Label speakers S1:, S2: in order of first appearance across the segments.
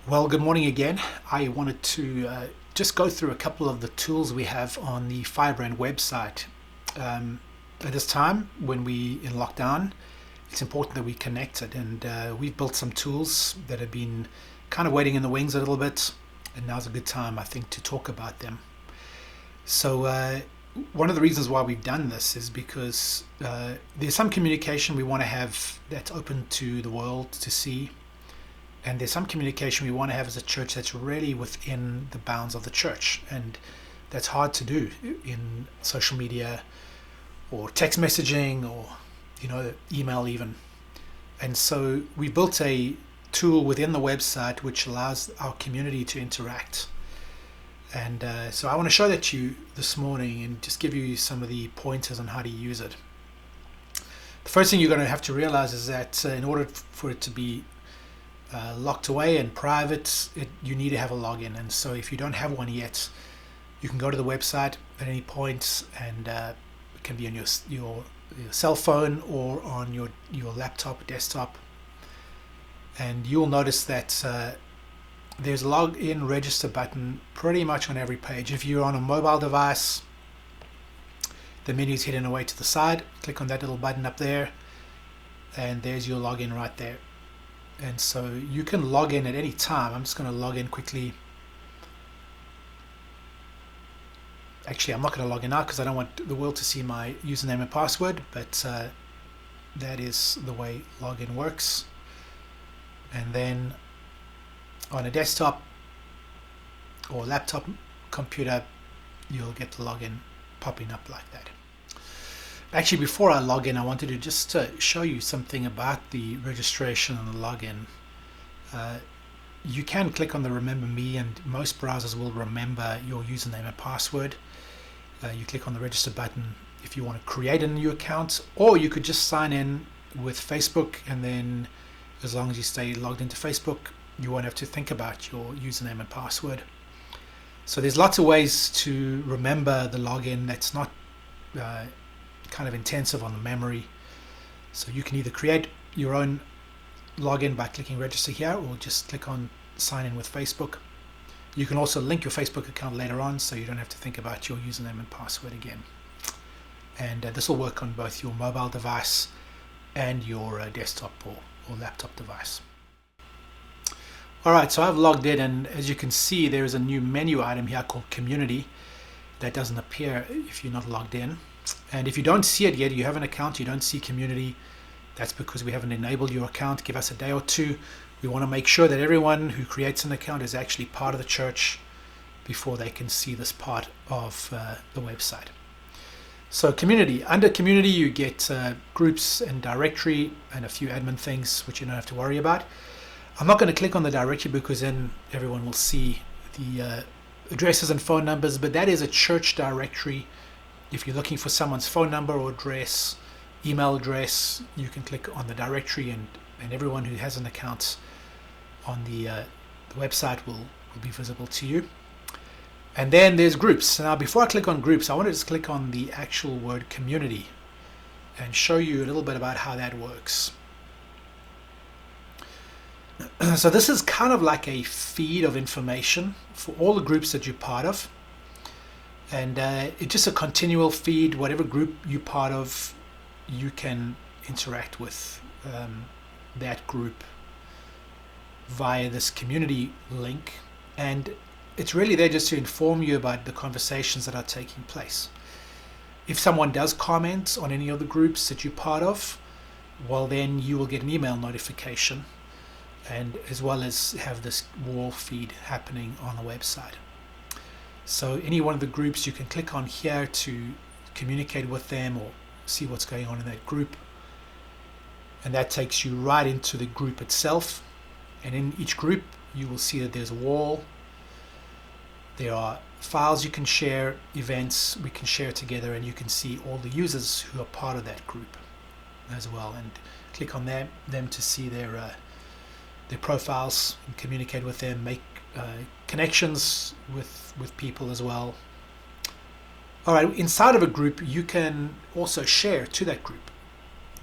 S1: Well, good morning again. I wanted to just go through a couple of the tools we have on the Firebrand website. At this time, when we in lockdown, it's important that we connected, and we've built some tools that have been kind of waiting in the wings a little bit, and now's a good time, I think, to talk about them. So, one of the reasons why we've done this is because there's some communication we want to have that's open to the world to see, and there's some communication we want to have as a church that's really within the bounds of the church, and that's hard to do in social media or text messaging or email even. And so we built a tool within the website which allows our community to interact. And so I want to show that to you this morning and just give you some of the pointers on how to use it. The first thing you're going to have to realize is that in order for it to be locked away and private, you need to have a login. And so if you don't have one yet, you can go to the website at any point, and it can be on your cell phone or on your laptop, desktop. And you'll notice that there's a login register button pretty much on every page. If you're on a mobile device, the menu is hidden away to the side. Click on that little button up there, and there's your login right there. And so you can log in at any time. I'm just going to log in quickly. Actually, I'm not going to log in now because I don't want the world to see my username and password, but that is the way login works. And then on a desktop or laptop computer, you'll get the login popping up like that. Actually, before I log in, I wanted to just show you something about the registration and the login. You can click on the Remember Me, and most browsers will remember your username and password. You click on the Register button if you want to create a new account, or you could just sign in with Facebook, and then as long as you stay logged into Facebook, you won't have to think about your username and password. So there's lots of ways to remember the login that's not kind of intensive on the memory. So you can either create your own login by clicking register here, or just click on sign in with Facebook. You can also link your Facebook account later on, so you don't have to think about your username and password again. And this will work on both your mobile device and your desktop or laptop device. Alright, so I've logged in, and as you can see, there is a new menu item here called Community that doesn't appear if you're not logged in. And if you don't see it yet, you have an account, you don't see Community, that's because we haven't enabled your account. Give us a day or two. We want to make sure that everyone who creates an account is actually part of the church before they can see this part of the website. So Community, under Community you get groups and directory and a few admin things which you don't have to worry about. I'm not going to click on the directory because then everyone will see the addresses and phone numbers, but that is a church directory. If you're looking for someone's phone number or address, email address, you can click on the directory, and everyone who has an account on the website will be visible to you. And then there's groups. Now before I click on groups, I want to just click on the actual word community and show you a little bit about how that works. So this is kind of like a feed of information for all the groups that you're part of. And it's just a continual feed. Whatever group you're part of, you can interact with that group via this community link. And it's really there just to inform you about the conversations that are taking place. If someone does comment on any of the groups that you're part of, well, then you will get an email notification, and as well as have this wall feed happening on the website. So any one of the groups you can click on here to communicate with them or see what's going on in that group, and that takes you right into the group itself. And in each group you will see that there's a wall, there are files you can share, events we can share together, and you can see all the users who are part of that group as well, and click on them to see their profiles and communicate with them, make connections with people as well. Alright, inside of a group you can also share to that group.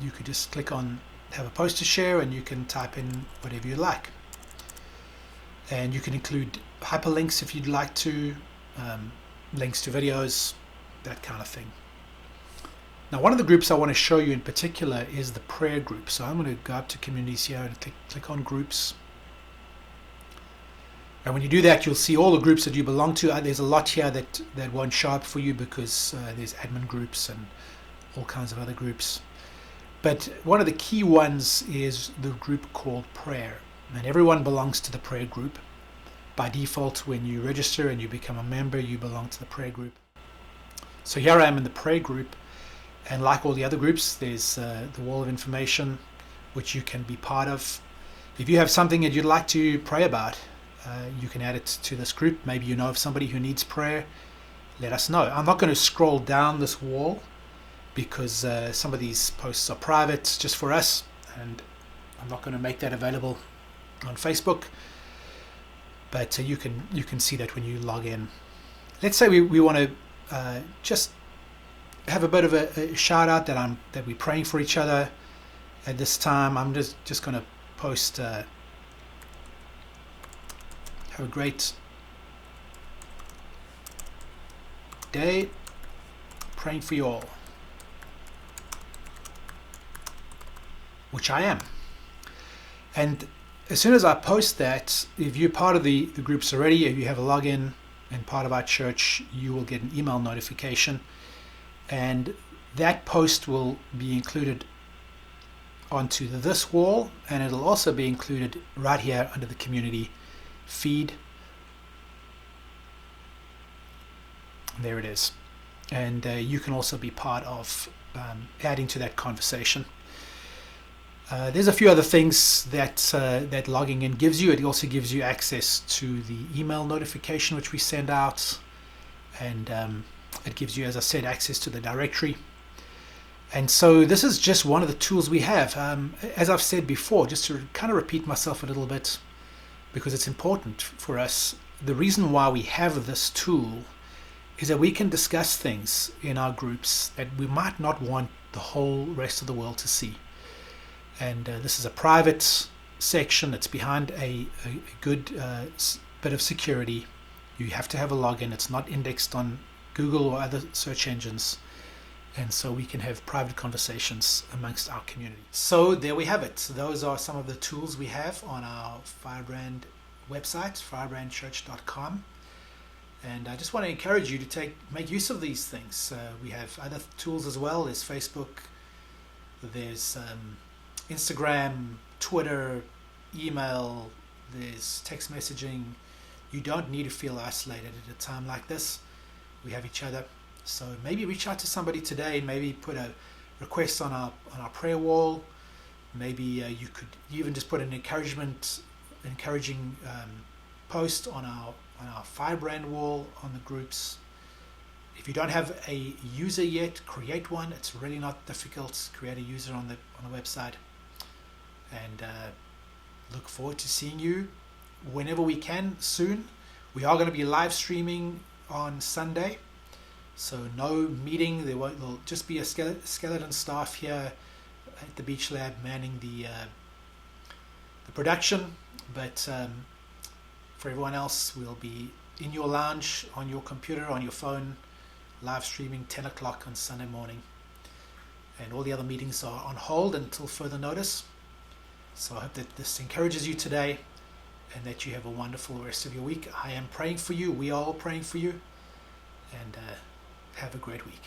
S1: You could just click on have a post to share, and you can type in whatever you like. and you can include hyperlinks if you'd like to, links to videos, that kind of thing. Now, one of the groups I want to show you in particular is the prayer group. So I'm going to go up to communities here and click on groups. And when you do that, you'll see all the groups that you belong to. There's a lot here that won't show up for you because there's admin groups and all kinds of other groups. But one of the key ones is the group called prayer. And everyone belongs to the prayer group. By default, when you register and you become a member, you belong to the prayer group. So here I am in the prayer group. And like all the other groups, there's the wall of information, which you can be part of. If you have something that you'd like to pray about, you can add it to this group. Maybe you know of somebody who needs prayer. Let us know. I'm not going to scroll down this wall because some of these posts are private just for us, and I'm not going to make that available on Facebook. But you can see that when you log in. Let's say we want to just have a bit of a shout out that we're praying for each other at this time. I'm just going to post have a great day, praying for you all, which I am. And as soon as I post that, if you're part of the groups already, if you have a login and part of our church, you will get an email notification. And that post will be included onto this wall, and it'll also be included right here under the community feed. There it is. And you can also be part of adding to that conversation. There's a few other things that logging in gives you. It also gives you access to the email notification which we send out, and it gives you, as I said, access to the directory. And so this is just one of the tools we have. As I've said before, just to kind of repeat myself a little bit, because it's important for us, the reason why we have this tool is that we can discuss things in our groups that we might not want the whole rest of the world to see. And this is a private section. It's behind a good bit of security. You have to have a login. It's not indexed on Google or other search engines. And so we can have private conversations amongst our community. So there we have it. Those are some of the tools we have on our Firebrand website, firebrandchurch.com. And I just want to encourage you to make use of these things. We have other tools as well. There's Facebook, there's Instagram, Twitter, email, there's text messaging. You don't need to feel isolated at a time like this. We have each other. So maybe reach out to somebody today, maybe put a request on our prayer wall. Maybe you could even just put an encouraging post on our Firebrand wall on the groups. If you don't have a user yet, create one. It's really not difficult. Create a user on the website, and look forward to seeing you whenever we can soon. We are going to be live streaming on Sunday, so no meeting. There'll just be a skeleton staff here at the Beach Lab manning the production, but for everyone else, we'll be in your lounge, on your computer, on your phone, live streaming 10 o'clock on Sunday morning. And all the other meetings are on hold until further notice. So I hope that this encourages you today and that you have a wonderful rest of your week. I am praying for you. We are all praying for you. And have a great week.